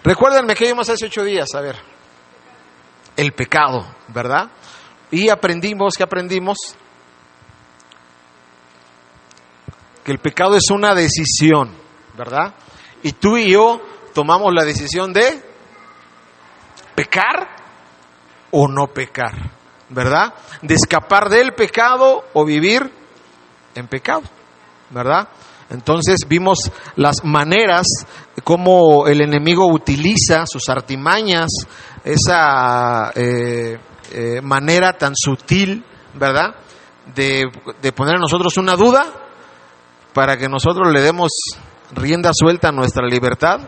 Recuérdenme que vimos hace 8 días, a ver, el pecado, ¿verdad? Y aprendimos, ¿qué aprendimos? Que el pecado es una decisión, ¿verdad? Y tú y yo tomamos la decisión de pecar o no pecar, ¿verdad? De escapar del pecado o vivir en pecado, ¿verdad? Entonces vimos las maneras como el enemigo utiliza sus artimañas, esa manera tan sutil, ¿verdad? De poner a nosotros una duda para que nosotros le demos rienda suelta a nuestra libertad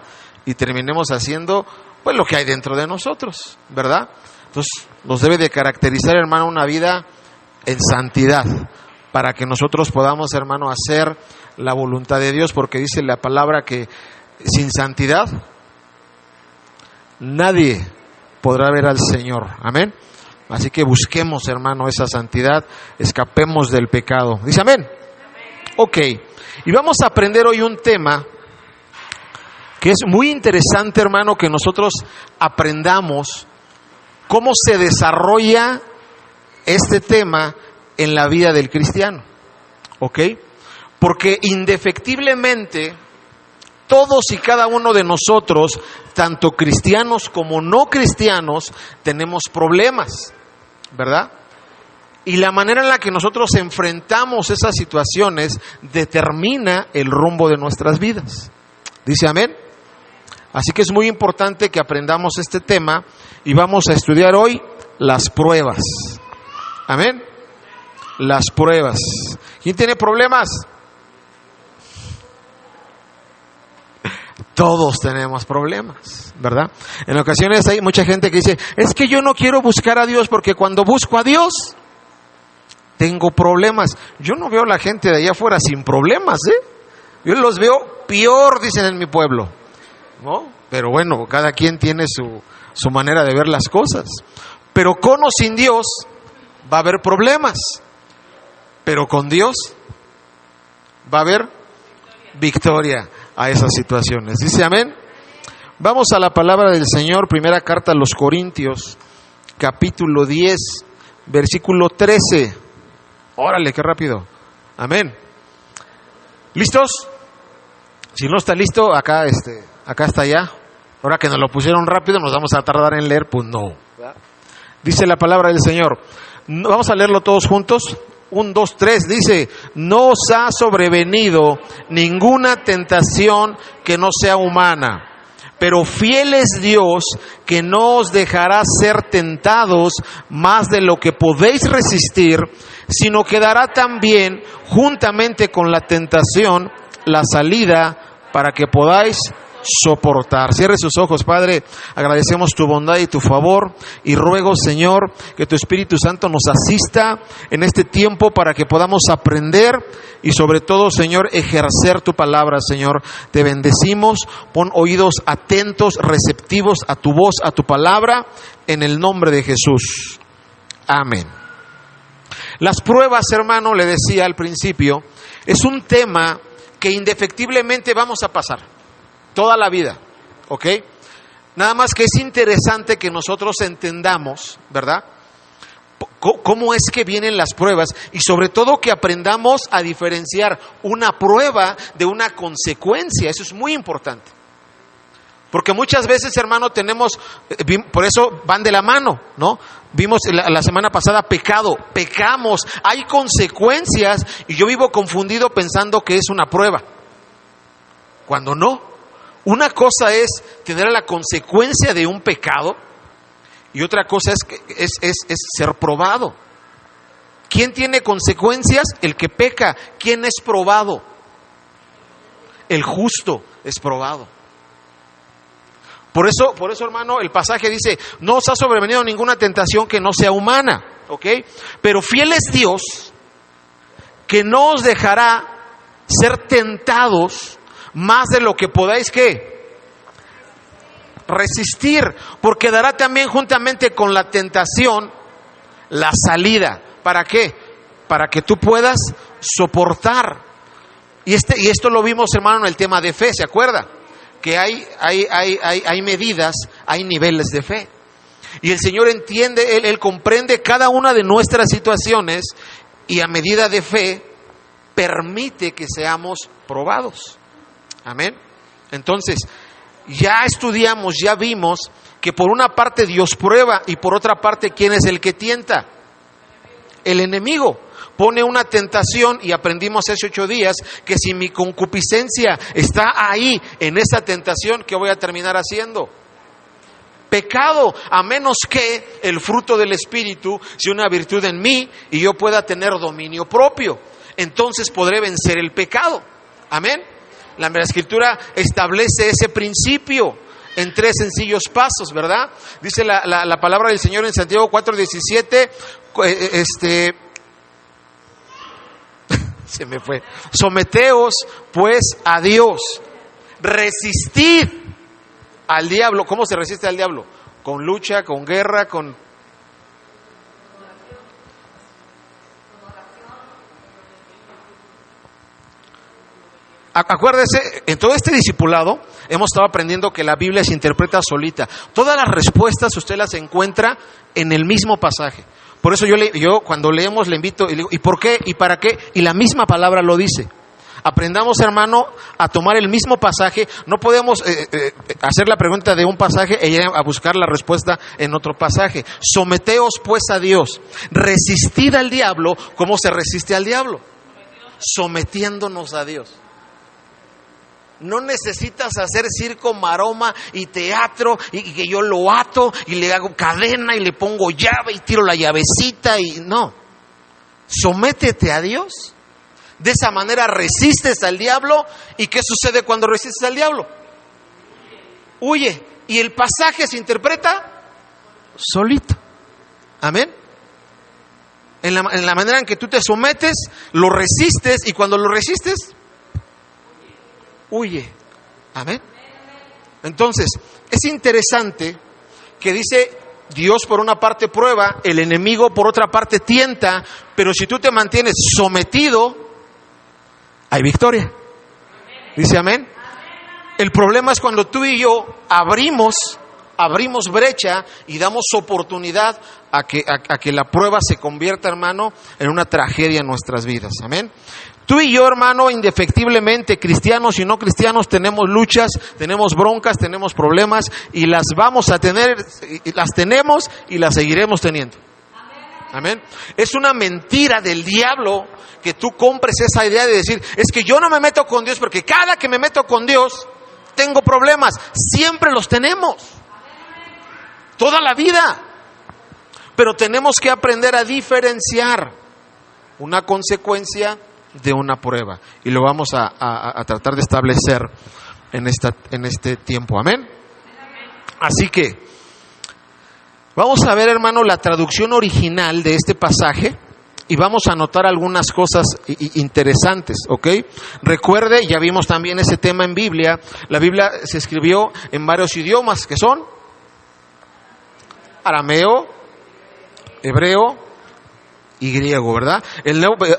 y terminemos haciendo pues lo que hay dentro de nosotros, ¿verdad? Entonces nos debe de caracterizar, hermano, una vida en santidad, para que nosotros podamos, hermano, hacer la voluntad de Dios, porque dice la palabra que sin santidad nadie podrá ver al Señor. Amén. Así que busquemos, hermano, esa santidad, escapemos del pecado. Dice amén. Ok, y vamos a aprender hoy un tema que es muy interesante, hermano, que nosotros aprendamos cómo se desarrolla este tema en la vida del cristiano, ¿ok? Porque indefectiblemente todos y cada uno de nosotros, tanto cristianos como no cristianos, tenemos problemas, ¿verdad? Y la manera en la que nosotros enfrentamos esas situaciones determina el rumbo de nuestras vidas. ¿Dice amén? Así que es muy importante que aprendamos este tema y vamos a estudiar hoy las pruebas. Amén. Las pruebas. ¿Quién tiene problemas? Todos tenemos problemas, ¿verdad? En ocasiones hay mucha gente que dice, es que yo no quiero buscar a Dios porque cuando busco a Dios tengo problemas. Yo no veo a la gente de allá afuera sin problemas, Yo los veo peor, dicen en mi pueblo, ¿no? Pero bueno, cada quien tiene su manera de ver las cosas. Pero con o sin Dios va a haber problemas. Pero con Dios va a haber victoria a esas situaciones. Dice amén. Vamos a la palabra del Señor, primera carta a los Corintios, capítulo 10, versículo 13. Órale, qué rápido. Amén. ¿Listos? Si no está listo, acá está ya. Ahora que nos lo pusieron rápido, nos vamos a tardar en leer, pues no. Dice la palabra del Señor. Vamos a leerlo todos juntos. 1, 2, 3, dice, no os ha sobrevenido ninguna tentación que no sea humana, pero fiel es Dios que no os dejará ser tentados más de lo que podéis resistir, sino que dará también, juntamente con la tentación, la salida para que podáis soportar. Cierre sus ojos, Padre. Agradecemos tu bondad y tu favor y ruego, Señor, que tu Espíritu Santo nos asista en este tiempo para que podamos aprender y sobre todo, Señor, ejercer tu palabra, Señor. Te bendecimos. Pon oídos atentos, receptivos a tu voz, a tu palabra, en el nombre de Jesús. Amén. Las pruebas, hermano, le decía al principio, es un tema que indefectiblemente vamos a pasar toda la vida, ¿ok? Nada más que es interesante que nosotros entendamos, ¿verdad? Cómo es que vienen las pruebas y sobre todo que aprendamos a diferenciar una prueba de una consecuencia. Eso es muy importante. Porque muchas veces, hermano, por eso van de la mano, ¿no? Vimos la semana pasada pecamos, hay consecuencias y yo vivo confundido pensando que es una prueba, cuando no. Una cosa es tener la consecuencia de un pecado y otra cosa es ser probado. ¿Quién tiene consecuencias? El que peca. ¿Quién es probado? El justo es probado. Por eso, hermano, el pasaje dice, no os ha sobrevenido ninguna tentación que no sea humana, ¿ok? Pero fiel es Dios, que no os dejará ser tentados más de lo que podáis, ¿qué? Resistir, porque dará también juntamente con la tentación la salida. ¿Para qué? Para que tú puedas soportar. Y esto lo vimos, hermano, en el tema de fe, ¿se acuerda? que hay medidas, hay niveles de fe. Y el Señor entiende, Él comprende cada una de nuestras situaciones y a medida de fe permite que seamos probados. Amén. Entonces, ya estudiamos, ya vimos que por una parte Dios prueba y por otra parte, ¿quién es el que tienta? El enemigo. Pone una tentación y aprendimos hace 8 días que si mi concupiscencia está ahí en esa tentación, ¿qué voy a terminar haciendo? Pecado, a menos que el fruto del Espíritu sea una virtud en mí y yo pueda tener dominio propio. Entonces podré vencer el pecado. Amén. La Escritura establece ese principio en 3 sencillos pasos, ¿verdad? Dice la palabra del Señor en Santiago 4:17, se me fue. Someteos pues a Dios, resistid al diablo. ¿Cómo se resiste al diablo? Con lucha, con guerra, con... Acuérdese, en todo este discipulado hemos estado aprendiendo que la Biblia se interpreta solita. Todas las respuestas usted las encuentra en el mismo pasaje. Por eso yo cuando leemos le invito y le digo, ¿y por qué? ¿Y para qué? Y la misma palabra lo dice. Aprendamos, hermano, a tomar el mismo pasaje. No podemos hacer la pregunta de un pasaje e ir a buscar la respuesta en otro pasaje. Someteos pues a Dios. Resistid al diablo. ¿Cómo se resiste al diablo? Sometiéndonos a Dios. No necesitas hacer circo, maroma y teatro y que yo lo ato y le hago cadena y le pongo llave y tiro la llavecita y no. Sométete a Dios. De esa manera resistes al diablo. ¿Y qué sucede cuando resistes al diablo? Huye. Y el pasaje se interpreta solito. Amén. En la manera en que tú te sometes, lo resistes y cuando lo resistes, huye. Amén. Entonces, es interesante que dice Dios por una parte prueba, el enemigo por otra parte tienta, pero si tú te mantienes sometido, hay victoria. Dice amén. El problema es cuando tú y yo abrimos brecha y damos oportunidad a que la prueba se convierta, hermano, en una tragedia en nuestras vidas. Amén. Tú y yo, hermano, indefectiblemente, cristianos y no cristianos, tenemos luchas, tenemos broncas, tenemos problemas y las vamos a tener, las tenemos y las seguiremos teniendo. Amén. Es una mentira del diablo que tú compres esa idea de decir, es que yo no me meto con Dios porque cada que me meto con Dios tengo problemas. Siempre los tenemos. Toda la vida. Pero tenemos que aprender a diferenciar una consecuencia de una prueba. Y lo vamos a tratar de establecer en este tiempo. Amén. Así que vamos a ver, hermano, la traducción original de este pasaje y vamos a anotar algunas cosas interesantes, ¿ok? Recuerde, ya vimos también ese tema en Biblia. La Biblia se escribió en varios idiomas, que son arameo, hebreo y griego, ¿verdad?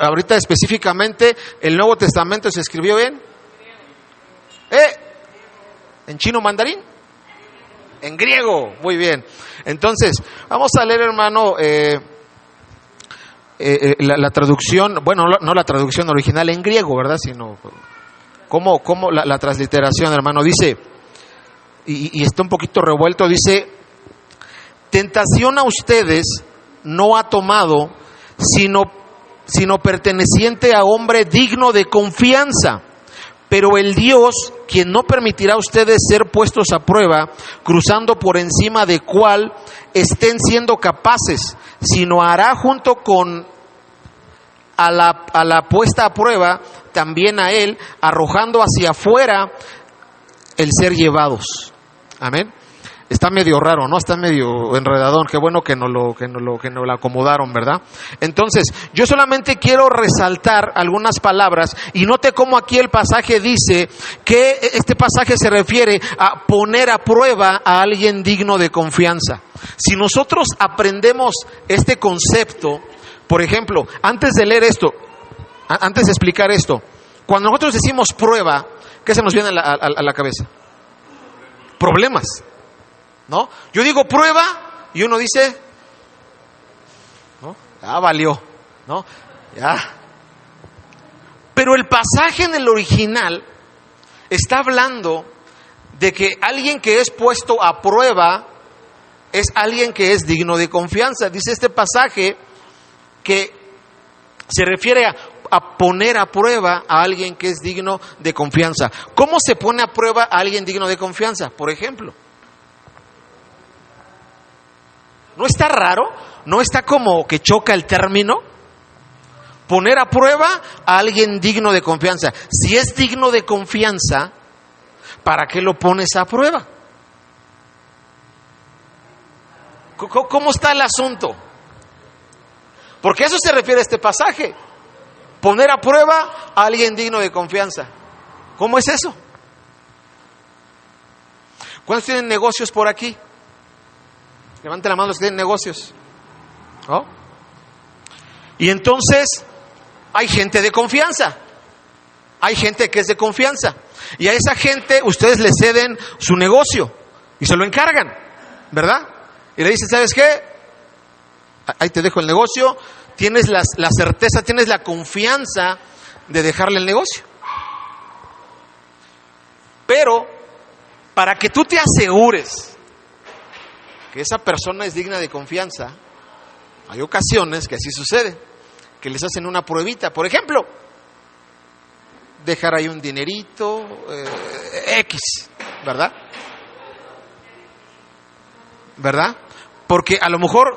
Ahorita específicamente, el Nuevo Testamento se escribió en chino mandarín, en griego, muy bien. Entonces, vamos a leer, hermano, la traducción, bueno, no la traducción original en griego, ¿verdad? Sino, como la transliteración, hermano, dice, y está un poquito revuelto, dice, tentación a ustedes no ha tomado, sino perteneciente a hombre digno de confianza. Pero el Dios, quien no permitirá a ustedes ser puestos a prueba, cruzando por encima de cual estén siendo capaces, sino hará junto con a la puesta a prueba, también a él, arrojando hacia afuera el ser llevados. Amén. Está medio raro, ¿no? Está medio enredadón. Qué bueno que no lo acomodaron, ¿verdad? Entonces, yo solamente quiero resaltar algunas palabras y note cómo aquí el pasaje dice que este pasaje se refiere a poner a prueba a alguien digno de confianza. Si nosotros aprendemos este concepto, por ejemplo, antes de leer esto, antes de explicar esto, cuando nosotros decimos prueba, ¿qué se nos viene a la cabeza? problemas, ¿no? Yo digo prueba y uno dice, ¿no? Ya valió, ¿no? Ya. Pero el pasaje en el original está hablando de que alguien que es puesto a prueba es alguien que es digno de confianza. Dice este pasaje que se refiere a poner a prueba a alguien que es digno de confianza. ¿Cómo se pone a prueba a alguien digno de confianza? Por ejemplo, ¿no está raro? ¿No está como que choca el término? Poner a prueba a alguien digno de confianza. Si es digno de confianza, ¿para qué lo pones a prueba? ¿Cómo está el asunto? Porque a eso se refiere este pasaje. Poner a prueba a alguien digno de confianza. ¿Cómo es eso? ¿Cuántos tienen negocios por aquí? Levanten la mano los que tienen negocios. ¿Oh? Y entonces hay gente de confianza. Hay gente que es de confianza. Y a esa gente ustedes le ceden su negocio y se lo encargan, ¿verdad? Y le dicen, ¿sabes qué? Ahí te dejo el negocio. Tienes la certeza, tienes la confianza de dejarle el negocio. Pero para que tú te asegures que esa persona es digna de confianza, hay ocasiones que así sucede, que les hacen una pruebita. Por ejemplo, dejar ahí un dinerito, X, ¿verdad? ¿Verdad? Porque a lo mejor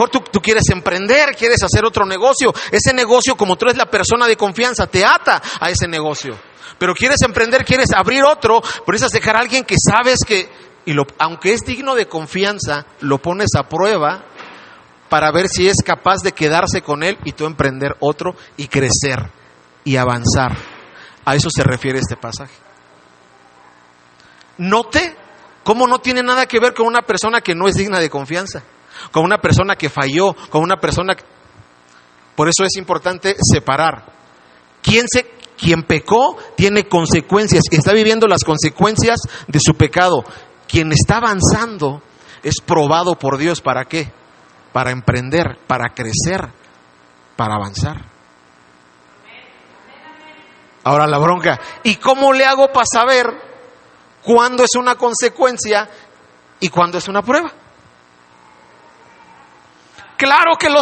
tú quieres emprender, quieres hacer otro negocio. Ese negocio, como tú eres la persona de confianza, te ata a ese negocio. Pero quieres emprender, quieres abrir otro, por eso es dejar a alguien que sabes que, aunque es digno de confianza, lo pones a prueba para ver si es capaz de quedarse con él y tú emprender otro y crecer y avanzar. A eso se refiere este pasaje. Note cómo no tiene nada que ver con una persona que no es digna de confianza, con una persona que falló, con una persona que... Por eso es importante separar. Quien pecó tiene consecuencias y está viviendo las consecuencias de su pecado. Quien está avanzando es probado por Dios. ¿Para qué? Para emprender, para crecer, para avanzar. Ahora la bronca, ¿y cómo le hago para saber cuándo es una consecuencia y cuándo es una prueba? Claro que lo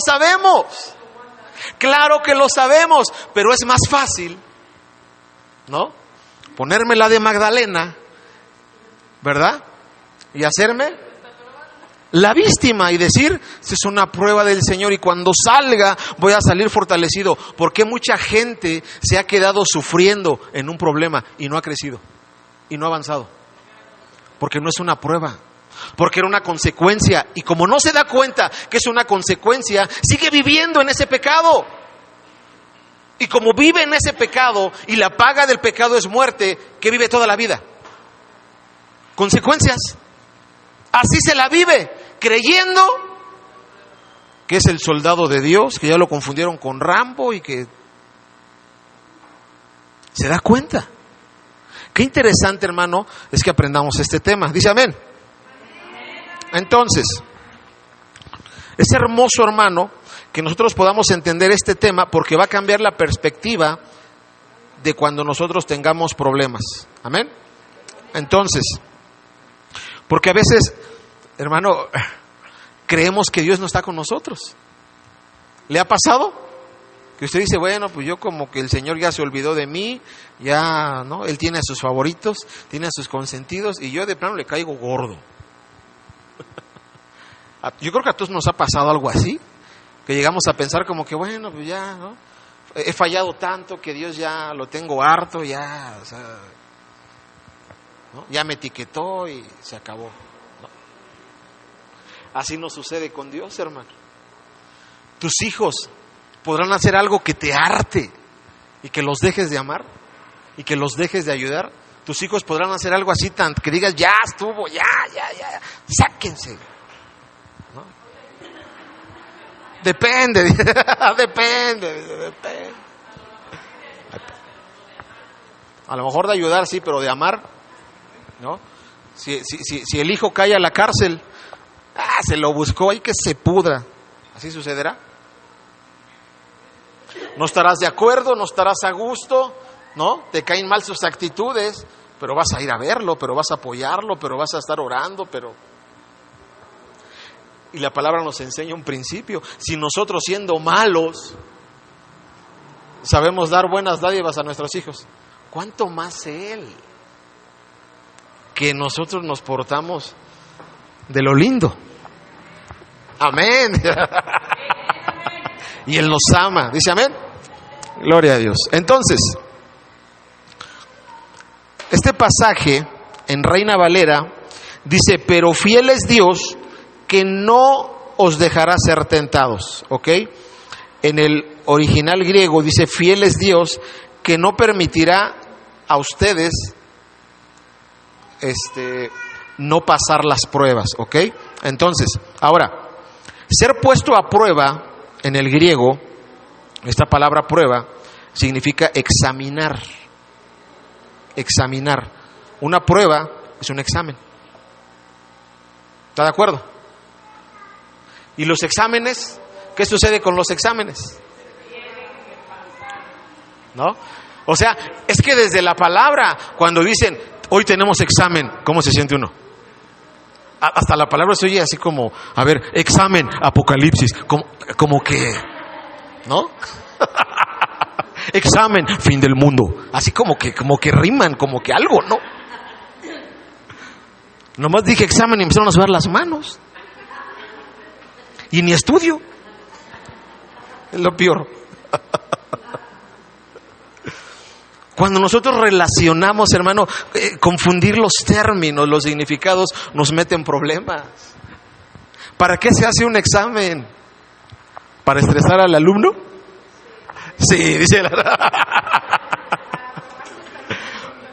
sabemos, pero es más fácil, ¿no? Ponerme la de Magdalena, ¿verdad? Y hacerme la víctima y decir, es una prueba del Señor y cuando salga voy a salir fortalecido. Porque mucha gente se ha quedado sufriendo en un problema y no ha crecido y no ha avanzado. Porque no es una prueba, porque era una consecuencia. Y como no se da cuenta que es una consecuencia, sigue viviendo en ese pecado. Y como vive en ese pecado y la paga del pecado es muerte, ¿qué vive toda la vida? Consecuencias. Así se la vive, creyendo que es el soldado de Dios, que ya lo confundieron con Rambo y que se da cuenta. Qué interesante, hermano, es que aprendamos este tema. Dice amén. Entonces, es hermoso, hermano, que nosotros podamos entender este tema porque va a cambiar la perspectiva de cuando nosotros tengamos problemas. Amén. Entonces, porque a veces, hermano, creemos que Dios no está con nosotros. ¿Le ha pasado? Que usted dice, bueno, pues yo como que el Señor ya se olvidó de mí, ya, ¿no? Él tiene a sus favoritos, tiene a sus consentidos y yo de plano le caigo gordo. Yo creo que a todos nos ha pasado algo así, que llegamos a pensar como que, bueno, pues ya, ¿no? He fallado tanto que Dios ya lo tengo harto, ya, o sea, ¿no? Ya me etiquetó y se acabó, ¿no? Así no sucede con Dios, hermano. Tus hijos podrán hacer algo que te harte y que los dejes de amar y que los dejes de ayudar. Tus hijos podrán hacer algo así tan que digas, ya estuvo, ya, sáquense, ¿no? Depende. A lo mejor de ayudar sí, pero de amar, ¿no? Si el hijo cae a la cárcel, se lo buscó, hay que se pudra. ¿Así sucederá? No estarás de acuerdo, no estarás a gusto, ¿no? Te caen mal sus actitudes, pero vas a ir a verlo, pero vas a apoyarlo, pero vas a estar orando, pero... Y la palabra nos enseña un principio. Si nosotros, siendo malos, sabemos dar buenas dádivas a nuestros hijos, ¿cuánto más Él? Que nosotros nos portamos de lo lindo. Amén. Y Él nos ama. ¿Dice amén? Gloria a Dios. Entonces, este pasaje en Reina Valera dice: pero fiel es Dios, que no os dejará ser tentados. ¿Ok? En el original griego dice: fiel es Dios, que no permitirá a ustedes no pasar las pruebas. ¿Ok? Entonces, ahora, ser puesto a prueba en el griego, esta palabra prueba significa examinar. Examinar. Una prueba es un examen. ¿Está de acuerdo? ¿Y los exámenes? ¿Qué sucede con los exámenes? ¿No? O sea, es que desde la palabra, cuando dicen, hoy tenemos examen, ¿cómo se siente uno? Hasta la palabra se oye así como, a ver, examen, Apocalipsis, como que, ¿no? Examen, fin del mundo. Así como que riman, como que algo, ¿no? Nomás dije examen y empezaron a sudar las manos. Y ni estudio. Es lo peor. Cuando nosotros relacionamos, hermano, confundir los términos, los significados, nos meten problemas. ¿Para qué se hace un examen? ¿Para estresar al alumno? Sí, dice la...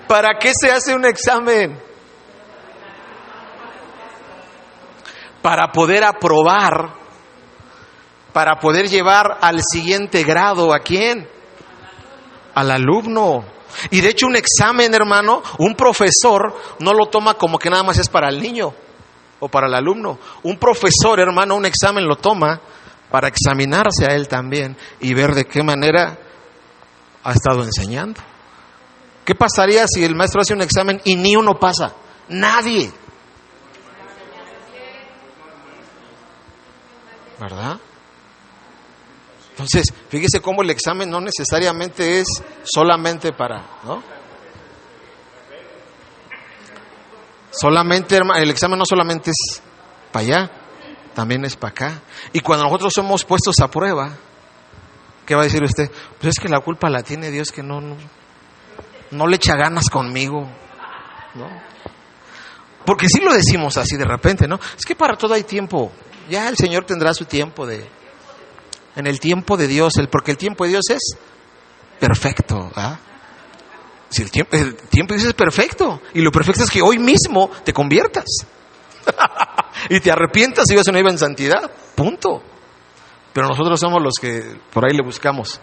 ¿Para qué se hace un examen? Para poder aprobar, para poder llevar al siguiente grado, ¿a quién? Al alumno. Y de hecho un examen, hermano, un profesor no lo toma como que nada más es para el niño o para el alumno. Un profesor, hermano, un examen lo toma para examinarse a él también y ver de qué manera ha estado enseñando. ¿Qué pasaría si el maestro hace un examen y ni uno pasa? Nadie. ¿Verdad? Entonces, fíjese cómo el examen no necesariamente es solamente para, ¿no? Solamente, hermano, el examen no solamente es para allá, también es para acá. Y cuando nosotros somos puestos a prueba, ¿qué va a decir usted? Pues es que la culpa la tiene Dios, que no le echa ganas conmigo, ¿no? Porque sí lo decimos así de repente, ¿no? Es que para todo hay tiempo. Ya el Señor tendrá su tiempo en el tiempo de Dios, porque el tiempo de Dios es perfecto, ¿ah? Si el tiempo de Dios es perfecto, y lo perfecto es que hoy mismo te conviertas y te arrepientas y vivas una vida en santidad, punto. Pero nosotros somos los que por ahí le buscamos,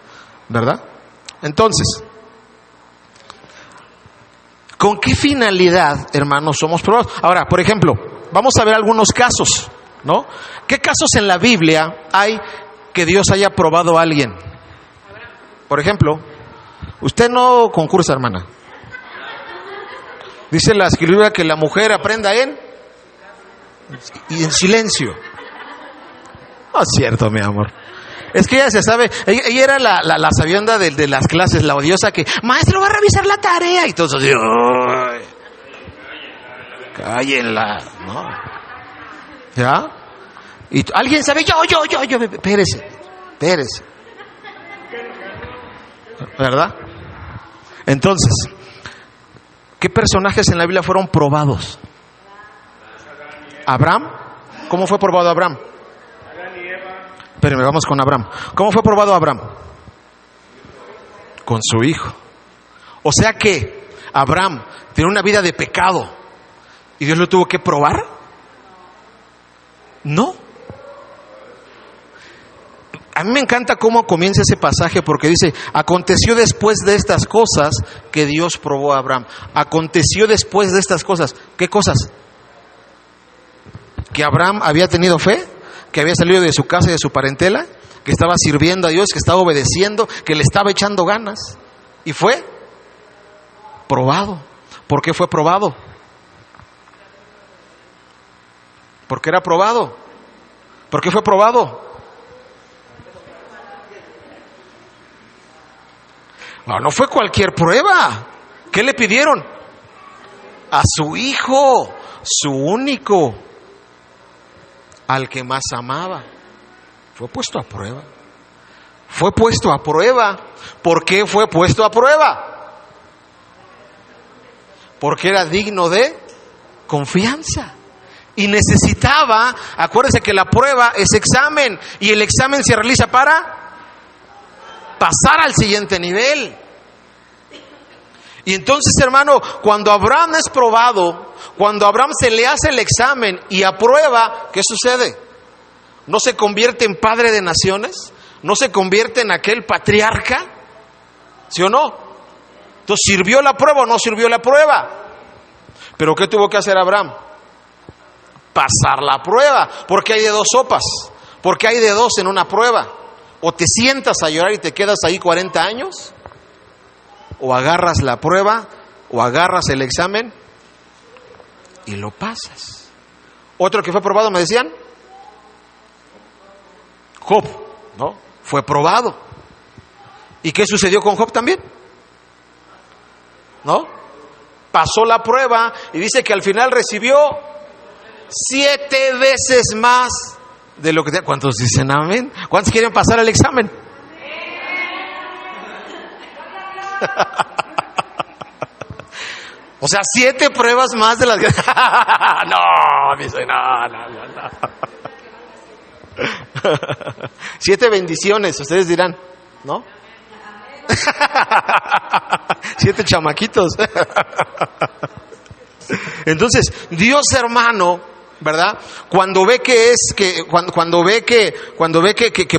¿verdad? Entonces, ¿con qué finalidad, hermanos, somos probados? Ahora, por ejemplo, vamos a ver algunos casos, ¿no? ¿Qué casos en la Biblia hay que Dios haya probado a alguien? Por ejemplo, usted no concursa, hermana. Dice la Escritura que la mujer aprenda en silencio. No es cierto, mi amor. Es que ella se sabe, ella era la sabionda de las clases, la odiosa que, maestro, va a revisar la tarea. Y todos así, ¡ay! Cállenla, ¿no? ¿Ya? Y alguien sabe, yo, espérese. ¿Verdad? Entonces, ¿qué personajes en la Biblia fueron probados? Abraham. ¿Cómo fue probado Abraham? Espérenme, vamos con Abraham. ¿Cómo fue probado Abraham? Con su hijo. O sea que Abraham tiene una vida de pecado y Dios lo tuvo que probar. No. A mí me encanta cómo comienza ese pasaje, porque dice, aconteció después de estas cosas que Dios probó a Abraham. Aconteció después de estas cosas. ¿Qué cosas? que Abraham había tenido fe, que había salido de su casa y de su parentela, que estaba sirviendo a Dios, que estaba obedeciendo, que le estaba echando ganas. Y fue probado. ¿Por qué fue probado? ¿Por qué era probado? ¿Por qué fue probado? No fue cualquier prueba. ¿Qué le pidieron? A su hijo, su único, al que más amaba. Fue puesto a prueba. Fue puesto a prueba. ¿Por qué fue puesto a prueba? Porque era digno de confianza. Y necesitaba, acuérdense que la prueba es examen, y el examen se realiza para pasar al siguiente nivel. Y entonces, hermano, cuando Abraham es probado, cuando a Abraham se le hace el examen y aprueba, ¿qué sucede? ¿No se convierte en padre de naciones? ¿No se convierte en aquel patriarca? ¿Sí o no? Entonces, ¿sirvió la prueba o no sirvió la prueba? ¿Pero qué tuvo que hacer Abraham? Pasar la prueba, porque hay de dos sopas, porque hay de dos en una prueba. O te sientas a llorar y te quedas ahí 40 años, o agarras la prueba, o agarras el examen y lo pasas. Otro que fue probado, me decían, Job, ¿no? Fue probado. ¿Y qué sucedió con Job también? ¿No? Pasó la prueba y dice que al final recibió 7 veces más de lo que... ¿Cuántos dicen amén? ¿Cuántos quieren pasar el examen? O sea, 7 pruebas más de las que... No, dice, no. 7 bendiciones, ustedes dirán, ¿no? 7 chamaquitos. Entonces, Dios, hermano, ¿verdad? Cuando ve que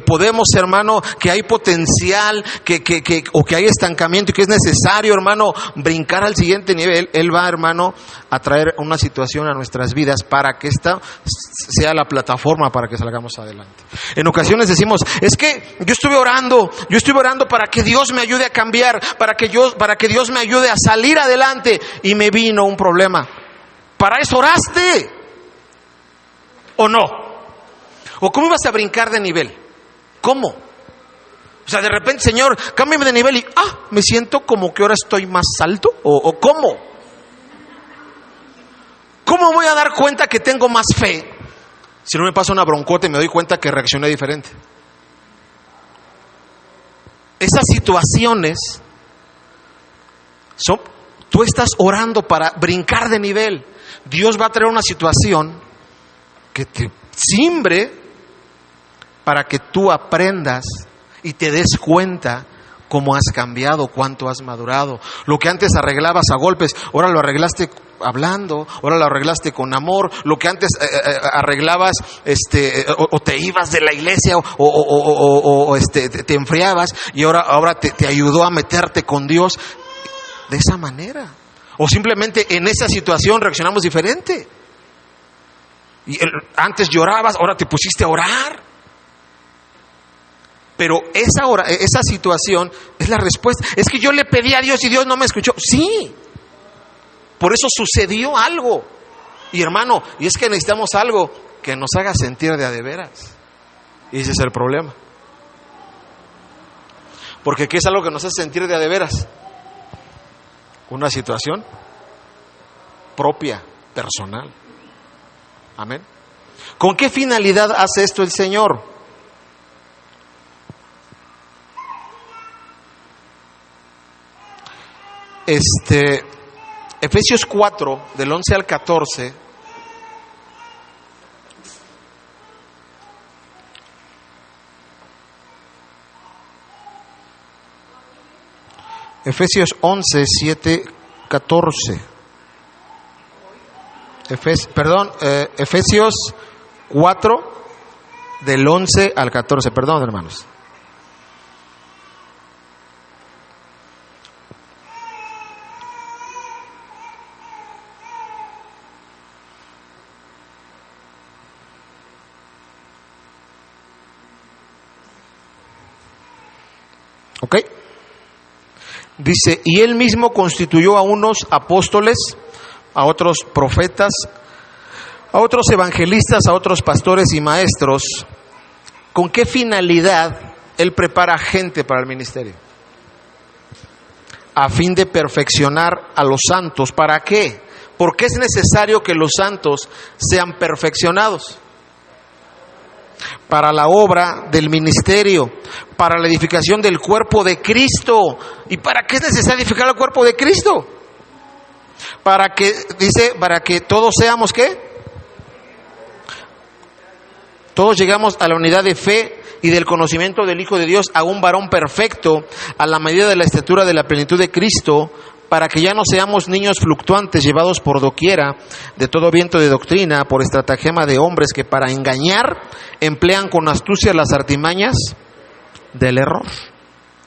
podemos, hermano, que hay potencial, o que hay estancamiento y que es necesario, hermano, brincar al siguiente nivel, Él va, hermano, a traer una situación a nuestras vidas para que esta sea la plataforma para que salgamos adelante. En ocasiones decimos, es que yo estuve orando para que Dios me ayude a cambiar, para que Dios me ayude a salir adelante, y me vino un problema. ¿Para eso oraste? ¿O no? ¿O cómo ibas a brincar de nivel? ¿Cómo? O sea, de repente, Señor, cámbiame de nivel y me siento como que ahora estoy más alto. ¿O cómo? ¿Cómo voy a dar cuenta que tengo más fe si no me pasa una broncota y me doy cuenta que reaccioné diferente? Esas situaciones son, tú estás orando para brincar de nivel. Dios va a traer una situación que te simbre para que tú aprendas y te des cuenta cómo has cambiado, cuánto has madurado. Lo que antes arreglabas a golpes, ahora lo arreglaste hablando, ahora lo arreglaste con amor. Lo que antes arreglabas, o te ibas de la iglesia, o te enfriabas, y ahora te ayudó a meterte con Dios de esa manera. O simplemente en esa situación reaccionamos diferente. Y antes llorabas, ahora te pusiste a orar. Pero esa situación es la respuesta. Es que yo le pedí a Dios y Dios no me escuchó. Sí, por eso sucedió algo. Y hermano, y es que necesitamos algo que nos haga sentir de a de veras. Y ese es el problema. Porque ¿qué es algo que nos hace sentir de a de veras? Una situación propia, personal. Amén. ¿Con qué finalidad hace esto el Señor? Efesios 4, del 11 al 14. Efesios 11, 7, 14. Efesios 4, del 11 al 14. Perdón, hermanos. ¿Ok? Dice, y él mismo constituyó a unos apóstoles, a otros profetas, a otros evangelistas, a otros pastores y maestros. ¿Con qué finalidad él prepara gente para el ministerio? A fin de perfeccionar a los santos. ¿Para qué? ¿Por qué es necesario que los santos sean perfeccionados? Para la obra del ministerio, para la edificación del cuerpo de Cristo. ¿Y para qué es necesario edificar el cuerpo de Cristo? Para que, dice, para que todos seamos, ¿qué? Todos llegamos a la unidad de fe y del conocimiento del Hijo de Dios, a un varón perfecto, a la medida de la estatura de la plenitud de Cristo, para que ya no seamos niños fluctuantes, llevados por doquiera de todo viento de doctrina, por estratagema de hombres que para engañar emplean con astucia las artimañas del error.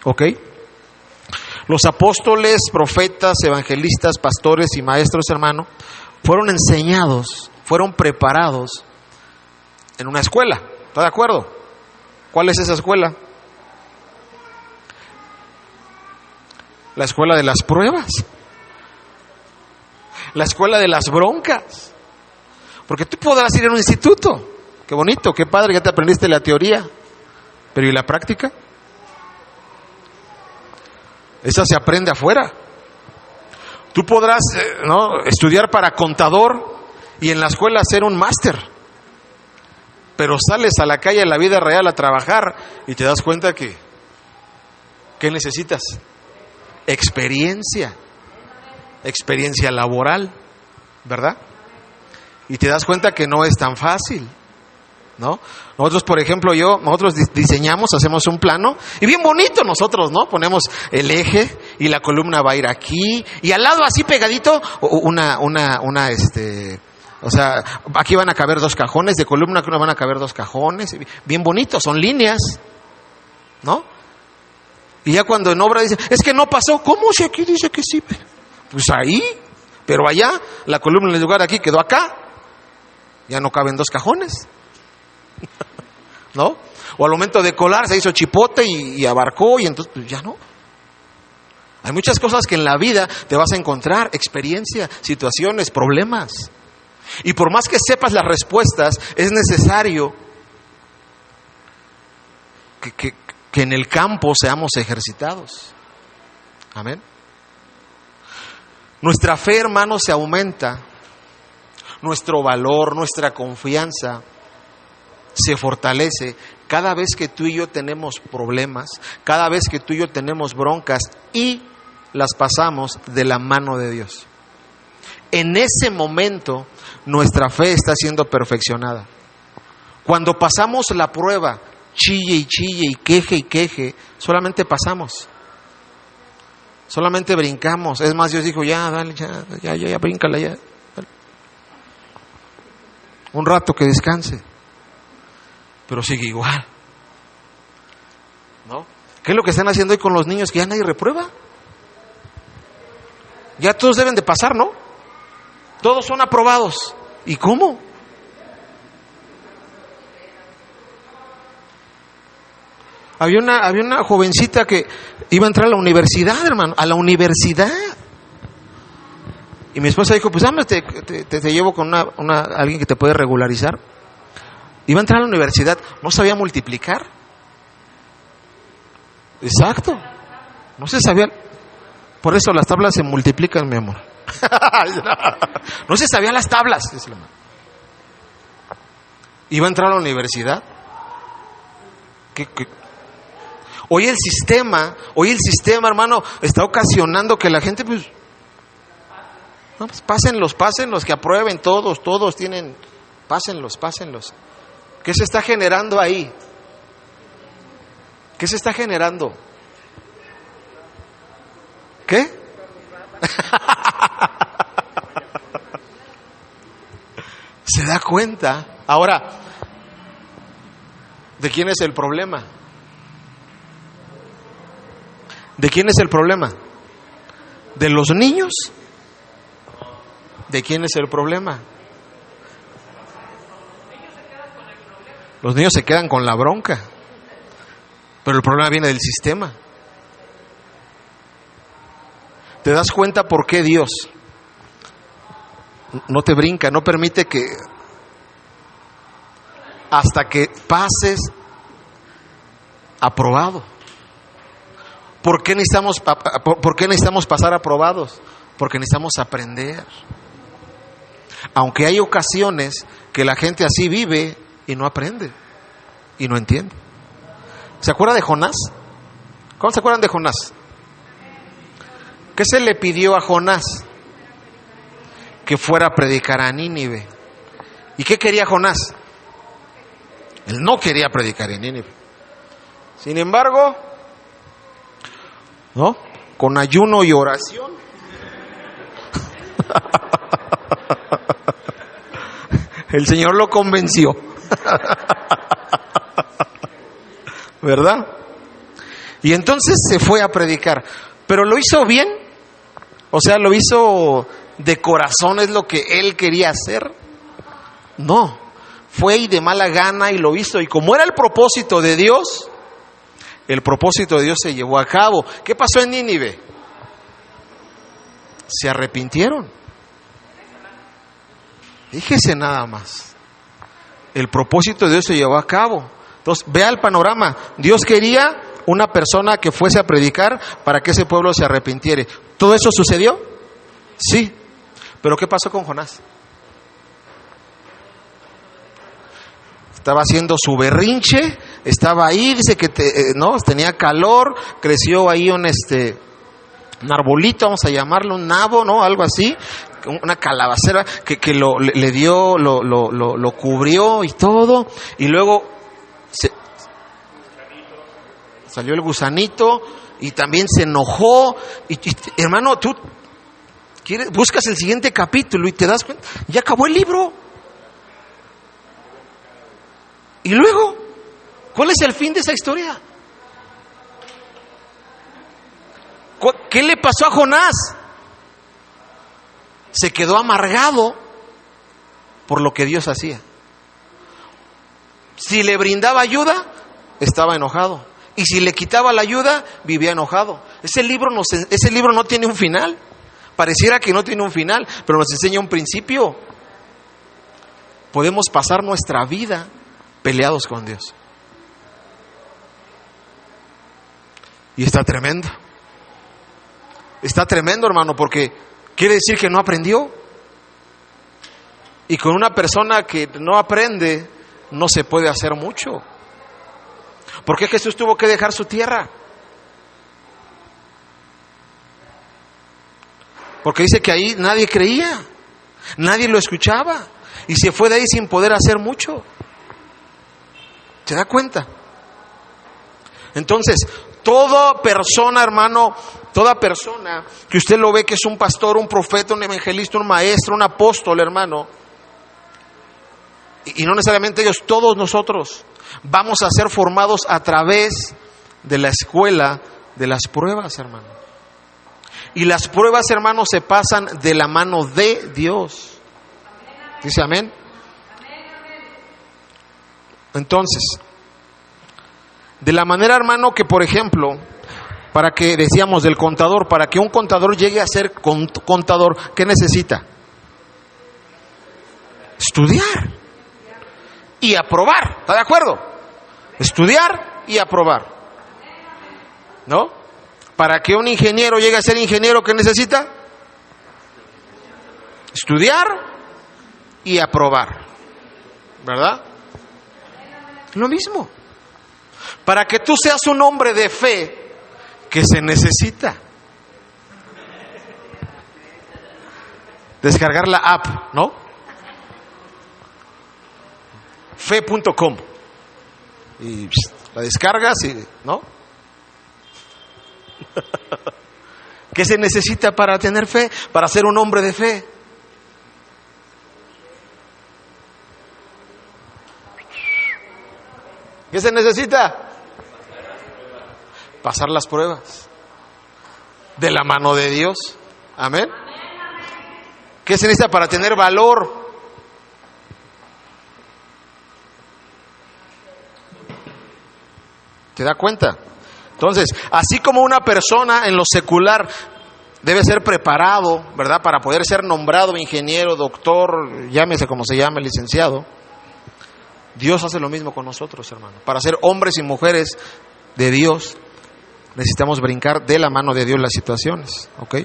¿Ok? Los apóstoles, profetas, evangelistas, pastores y maestros, hermano, fueron enseñados, fueron preparados en una escuela. ¿Está de acuerdo? ¿Cuál es esa escuela? La escuela de las pruebas, la escuela de las broncas. Porque tú podrás ir a un instituto, qué bonito, qué padre, ya te aprendiste la teoría, pero ¿y la práctica? Esa se aprende afuera. Tú podrás estudiar para contador y en la escuela hacer un máster, pero sales a la calle, a la vida real, a trabajar y te das cuenta que ¿qué necesitas? Experiencia laboral, ¿verdad? Y te das cuenta que no es tan fácil, ¿no? Nosotros, por ejemplo, nosotros diseñamos, hacemos un plano, y bien bonito nosotros, ¿no? Ponemos el eje, y la columna va a ir aquí, y al lado así pegadito, o sea, aquí van a caber 2 cajones, de columna que uno van a caber 2 cajones, bien bonitos, son líneas, ¿no? Y ya cuando en obra dicen, es que no pasó. ¿Cómo si aquí dice que sí? Pues ahí, pero allá, la columna en lugar de aquí quedó acá. Ya no caben 2 cajones. ¿No? O al momento de colar se hizo chipote y abarcó y entonces pues ya no. Hay muchas cosas que en la vida te vas a encontrar, experiencia, situaciones, problemas. Y por más que sepas las respuestas, es necesario que en el campo seamos ejercitados. Amén. Nuestra fe, hermanos, se aumenta. Nuestro valor, nuestra confianza se fortalece cada vez que tú y yo tenemos problemas, cada vez que tú y yo tenemos broncas y las pasamos de la mano de Dios. En ese momento nuestra fe está siendo perfeccionada. Cuando pasamos la prueba, chille y queje, solamente pasamos. Solamente brincamos. Es más, Dios dijo, ya, dale, ya, bríncala, ya. Dale. Un rato que descanse. Pero sigue igual. ¿No? ¿Qué es lo que están haciendo hoy con los niños que ya nadie reprueba? Ya todos deben de pasar, ¿no? Todos son aprobados. ¿Y cómo? Había una jovencita que iba a entrar a la universidad, hermano, a la universidad. Y mi esposa dijo, pues dame, te llevo con alguien que te puede regularizar. Iba a entrar a la universidad, no sabía multiplicar. Exacto. No se sabía. Por eso las tablas se multiplican, mi amor. No se sabían las tablas. Iba a entrar a la universidad. Hoy el sistema, hermano, está ocasionando que la gente, pues pasen los que aprueben, todos tienen, pásenlos. ¿Qué se está generando ahí? ¿Qué se está generando? ¿Qué? ¿Se da cuenta? Ahora, ¿de quién es el problema? ¿De quién es el problema? ¿De los niños? ¿De quién es el problema? Los niños se quedan con la bronca, pero el problema viene del sistema. ¿Te das cuenta por qué Dios no te brinca, no permite que hasta que pases aprobado? ¿Por qué necesitamos pasar aprobados? Porque necesitamos aprender. Aunque hay ocasiones que la gente así vive y no aprende y no entiende. ¿Se acuerda de Jonás? ¿Cómo se acuerdan de Jonás? ¿Qué se le pidió a Jonás? Que fuera a predicar a Nínive. ¿Y qué quería Jonás? Él no quería predicar en Nínive. Sin embargo, ¿no? Con ayuno y oración, el Señor lo convenció. ¿Verdad? Y entonces se fue a predicar. Pero lo hizo bien. O sea, lo hizo de corazón, es lo que él quería hacer. No, fue y de mala gana y lo hizo. Y como era el propósito de Dios, el propósito de Dios se llevó a cabo. ¿Qué pasó en Nínive? Se arrepintieron. Fíjese nada más. El propósito de Dios se llevó a cabo. Entonces, vea el panorama. Dios quería una persona que fuese a predicar para que ese pueblo se arrepintiere. ¿Todo eso sucedió? Sí. Pero ¿qué pasó con Jonás? Estaba haciendo su berrinche, estaba ahí, dice que no, tenía calor, creció ahí un arbolito, vamos a llamarlo, un nabo, ¿no? Algo así, una calabacera que le dio, lo cubrió y todo, y luego salió el gusanito y también se enojó. Y hermano, tú buscas el siguiente capítulo y te das cuenta, ya acabó el libro. Y luego, ¿cuál es el fin de esa historia? ¿Qué le pasó a Jonás? Se quedó amargado por lo que Dios hacía. Si le brindaba ayuda, estaba enojado. Y si le quitaba la ayuda, vivía enojado. Ese libro no tiene un final. Pareciera que no tiene un final, pero nos enseña un principio. Podemos pasar nuestra vida peleados con Dios. Y está tremendo. Está tremendo, hermano, porque quiere decir que no aprendió. Y con una persona que no aprende, no se puede hacer mucho. ¿Por qué Jesús tuvo que dejar su tierra? Porque dice que ahí nadie creía, nadie lo escuchaba, y se fue de ahí sin poder hacer mucho. ¿Se da cuenta? Entonces, toda persona, hermano, toda persona que usted lo ve que es un pastor, un profeta, un evangelista, un maestro, un apóstol, hermano, y no necesariamente ellos, todos nosotros vamos a ser formados a través de la escuela de las pruebas, hermano. Y las pruebas, hermano, se pasan de la mano de Dios. ¿Dice amén? Entonces, de la manera, hermano, que por ejemplo, para que decíamos del contador, para que un contador llegue a ser contador, ¿qué necesita? Estudiar y aprobar. ¿Está de acuerdo? Estudiar y aprobar, ¿no? Para que un ingeniero llegue a ser ingeniero, ¿qué necesita? Estudiar y aprobar, ¿verdad? Lo mismo. Para que tú seas un hombre de fe, ¿qué se necesita? Descargar la app, ¿no? Fe.com. Y la descargas y, ¿no? ¿Qué se necesita para tener fe? Para ser un hombre de fe. ¿Qué se necesita? Pasar las pruebas de la mano de Dios. Amén. ¿Qué se necesita para tener valor? ¿Te da cuenta? Entonces, así como una persona en lo secular debe ser preparado, ¿verdad?, para poder ser nombrado ingeniero, doctor, llámese como se llame, licenciado. Dios hace lo mismo con nosotros, hermano. Para ser hombres y mujeres de Dios, necesitamos brincar de la mano de Dios las situaciones, ¿ok?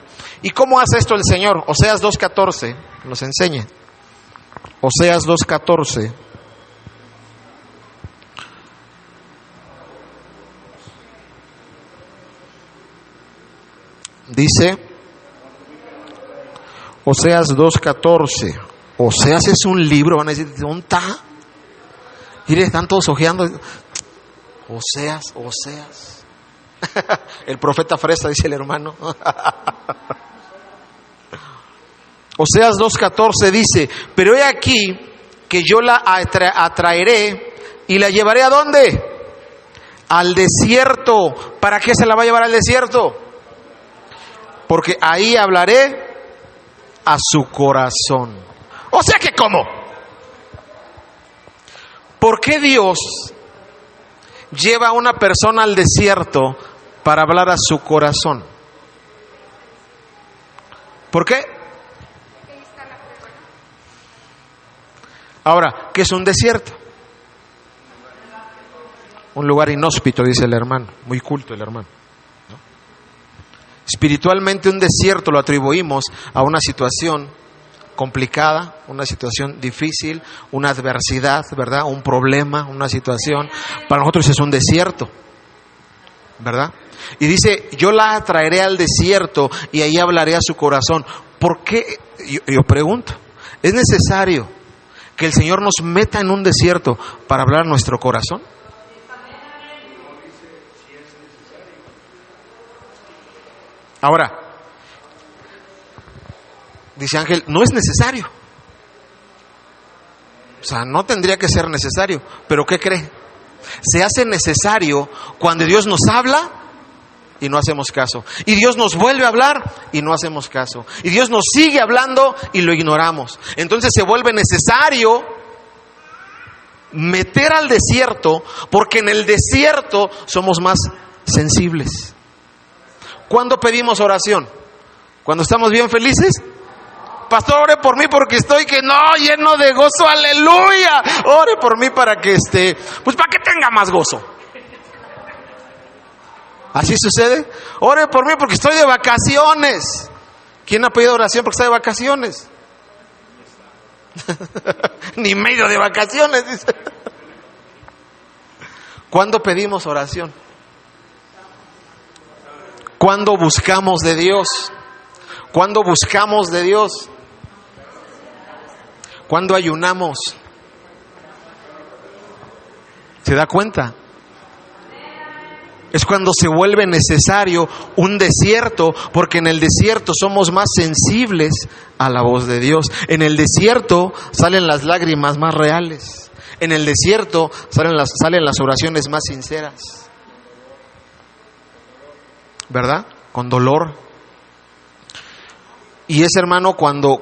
¿Y cómo hace esto el Señor? Oseas 2:14 nos enseña. Oseas 2:14. Dice, Oseas 2:14. Oseas es un libro, van a decir, ¿dónde está? Mire, están todos ojeando. Oseas. El profeta fresa, dice el hermano. Oseas 2:14 dice, pero he aquí que yo la atraeré y la llevaré ¿a dónde? Al desierto. ¿Para qué se la va a llevar al desierto? Porque ahí hablaré a su corazón. O sea que, ¿cómo? ¿Por qué Dios lleva a una persona al desierto para hablar a su corazón? ¿Por qué? Ahora, ¿qué es un desierto? Un lugar inhóspito, dice el hermano. Muy culto el hermano, ¿no? Espiritualmente un desierto lo atribuimos a una situación complicada, una situación difícil, una adversidad, ¿verdad? Un problema, una situación. Para nosotros es un desierto, ¿verdad? Y dice, yo la atraeré al desierto y ahí hablaré a su corazón. ¿Por qué? Yo pregunto, ¿es necesario que el Señor nos meta en un desierto para hablar a nuestro corazón? Ahora, dice Ángel, no es necesario. O sea, no tendría que ser necesario. ¿Pero qué cree? Se hace necesario cuando Dios nos habla y no hacemos caso. Y Dios nos vuelve a hablar y no hacemos caso. Y Dios nos sigue hablando y lo ignoramos. Entonces se vuelve necesario meter al desierto, porque en el desierto somos más sensibles. ¿Cuándo pedimos oración? ¿Cuando estamos bien felices? Pastor, ore por mí porque estoy lleno de gozo, aleluya. Ore por mí para que pues para que tenga más gozo. ¿Así sucede? Ore por mí porque estoy de vacaciones. ¿Quién ha pedido oración porque está de vacaciones? Ni medio de vacaciones, dice. ¿Cuándo pedimos oración? ¿Cuándo buscamos de Dios? ¿Cuándo buscamos de Dios? ¿Cuándo ayunamos? ¿Se da cuenta? Es cuando se vuelve necesario un desierto, porque en el desierto somos más sensibles a la voz de Dios. En el desierto salen las lágrimas más reales. En el desierto salen las oraciones más sinceras. ¿Verdad? Con dolor. Y es, hermano, cuando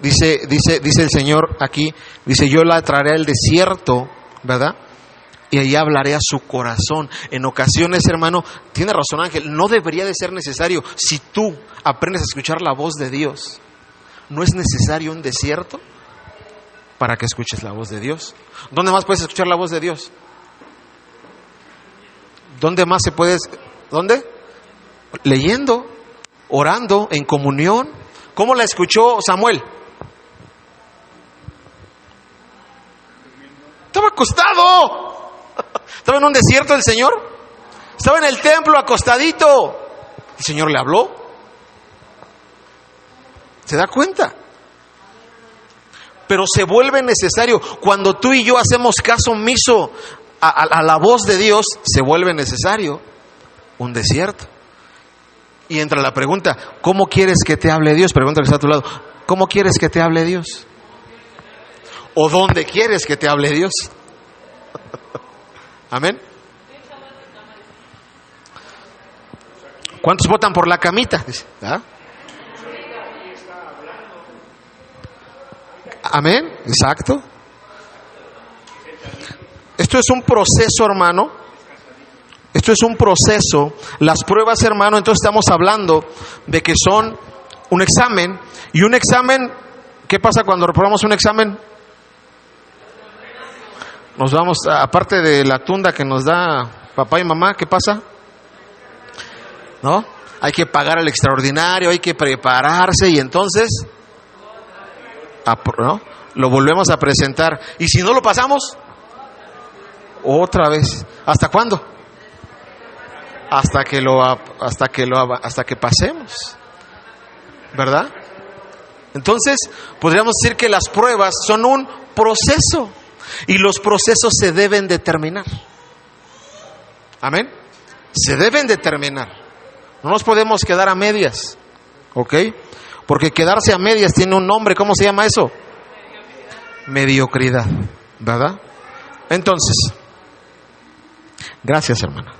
dice el Señor aquí, dice, yo la traeré al desierto, ¿verdad? Y ahí hablaré a su corazón. En ocasiones, hermano, tiene razón Ángel, no debería de ser necesario. Si tú aprendes a escuchar la voz de Dios, ¿no es necesario un desierto para que escuches la voz de Dios? ¿Dónde más puedes escuchar la voz de Dios? ¿Dónde más se puede? ¿Dónde? Leyendo, orando, en comunión. ¿Cómo la escuchó Samuel? Estaba acostado. Estaba en un desierto el Señor. Estaba en el templo acostadito. El Señor le habló. ¿Se da cuenta? Pero se vuelve necesario. Cuando tú y yo hacemos caso omiso a la voz de Dios, se vuelve necesario un desierto. Y entra la pregunta, ¿cómo quieres que te hable Dios? Pregúntale que está a tu lado, ¿cómo quieres que te hable Dios? ¿O dónde quieres que te hable Dios? Amén. ¿Cuántos votan por la camita? ¿Ah? Amén, exacto. Esto es un proceso, hermano, Esto es un proceso. Las pruebas, hermano, entonces estamos hablando de que son un examen. Y un examen, ¿qué pasa cuando reprobamos un examen? Nos vamos, aparte de la tunda que nos da papá y mamá, ¿qué pasa? ¿No? Hay que pagar el extraordinario, hay que prepararse y entonces, ¿no?, lo volvemos a presentar. Y si no lo pasamos, otra vez. ¿Hasta cuándo? Hasta que pasemos, ¿verdad? Entonces, podríamos decir que las pruebas son un proceso y los procesos se deben determinar. Amén. Se deben determinar. No nos podemos quedar a medias, ¿ok? Porque quedarse a medias tiene un nombre. ¿Cómo se llama eso? Mediocridad, ¿verdad? Entonces, gracias, hermana.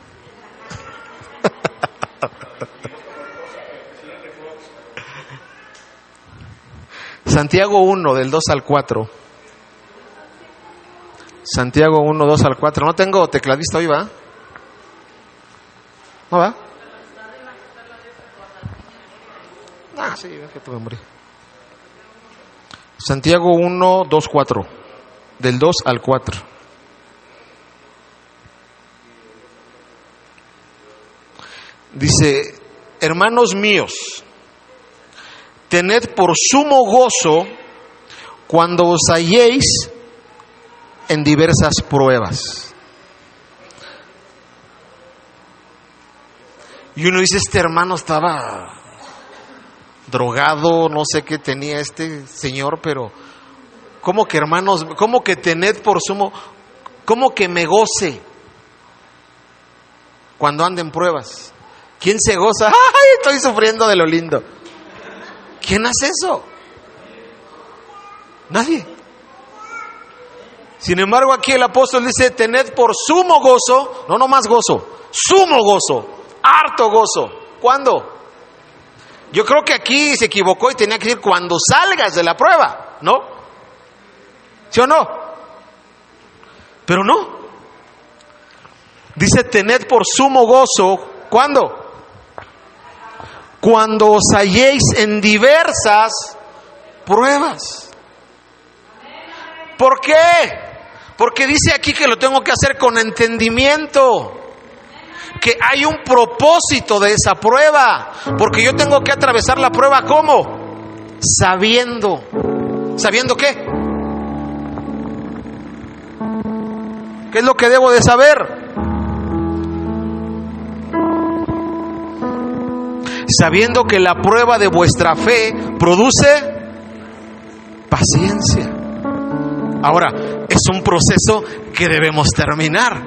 Santiago 1, del 2 al 4. Santiago 1, 2 al 4. No tengo tecladista hoy, ¿va? ¿No va? Ah, sí, es que tuve hambre. Santiago 1, 2, 4. Del 2 al 4. Dice: hermanos míos, tened por sumo gozo cuando os halléis en diversas pruebas. Y uno dice: este hermano estaba drogado, no sé qué tenía este señor, pero ¿cómo que, hermanos? ¿Cómo que tened por sumo? ¿Cómo que me goce cuando ando en pruebas? ¿Quién se goza? ¡Ay, estoy sufriendo de lo lindo! ¿Quién hace eso? Nadie. Sin embargo, aquí el apóstol dice: tened por sumo gozo, no más gozo, sumo gozo, harto gozo. ¿Cuándo? Yo creo que aquí se equivocó y tenía que decir cuando salgas de la prueba, ¿no? ¿Sí o no? Pero no. Dice: tened por sumo gozo, ¿cuándo? Cuando os halléis en diversas pruebas. ¿Por qué? Porque dice aquí que lo tengo que hacer con entendimiento, que hay un propósito de esa prueba, porque yo tengo que atravesar la prueba. ¿Cómo? Sabiendo. ¿Sabiendo qué? ¿Qué es lo que debo de saber? Sabiendo que la prueba de vuestra fe produce paciencia. Ahora, es un proceso que debemos terminar.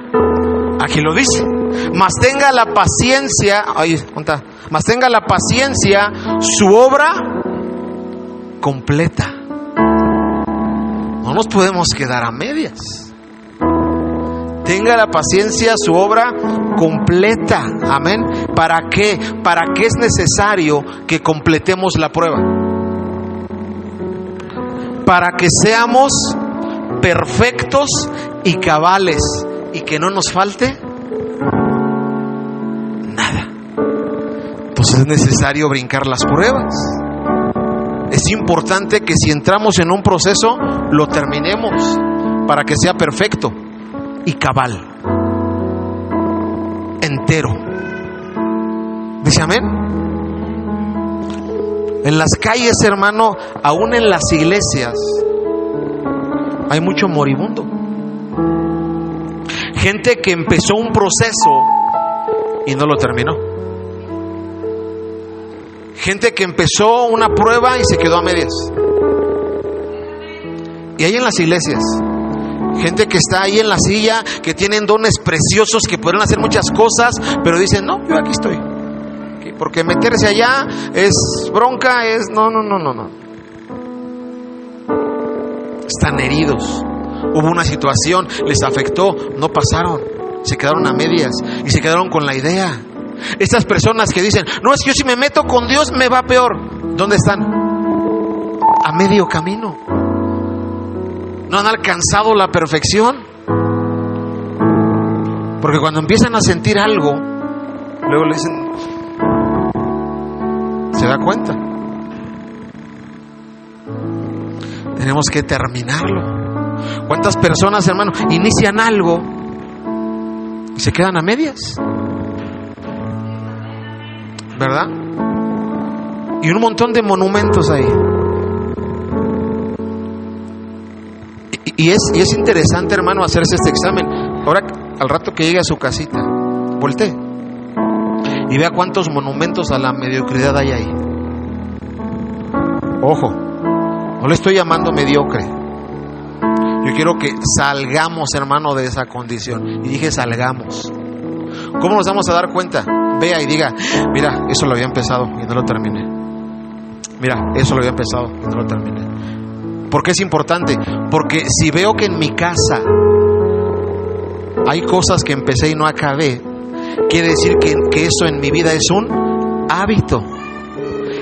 Aquí lo dice: mas tenga la paciencia, mas tenga la paciencia su obra completa. No nos podemos quedar a medias. Tenga la paciencia su obra completa. Amén. ¿Para qué? ¿Para qué es necesario que completemos la prueba? Para que seamos perfectos y cabales y que no nos falte nada. Entonces es necesario brincar las pruebas. Es importante que si entramos en un proceso lo terminemos para que sea perfecto y cabal, entero. Dice amén. En las calles, hermano, aún en las iglesias, hay mucho moribundo. Gente que empezó un proceso y no lo terminó. Gente que empezó una prueba y se quedó a medias. Y hay en las iglesias gente que está ahí en la silla, que tienen dones preciosos, que pueden hacer muchas cosas, pero dicen: no, yo aquí estoy. Porque meterse allá es bronca, es no. Están heridos. Hubo una situación, les afectó, no pasaron, se quedaron a medias y se quedaron con la idea. Estas personas que dicen: no, es que yo si me meto con Dios me va peor. ¿Dónde están? A medio camino. No han alcanzado la perfección. Porque cuando empiezan a sentir algo, luego le dicen, se da cuenta. Tenemos que terminarlo. ¿Cuántas personas, hermano, inician algo y se quedan a medias? ¿Verdad? Y un montón de monumentos ahí. Y es interesante, hermano, hacerse este examen. Ahora, al rato que llegue a su casita, voltee y vea cuántos monumentos a la mediocridad hay ahí. Ojo, no le estoy llamando mediocre. Yo quiero que salgamos, hermano, de esa condición. Y dije salgamos. ¿Cómo nos vamos a dar cuenta? Vea y diga, mira, eso lo había empezado y no lo terminé. Mira, eso lo había empezado y no lo terminé. ¿Por qué es importante? Porque si veo que en mi casa hay cosas que empecé y no acabé, quiere decir que eso en mi vida es un hábito.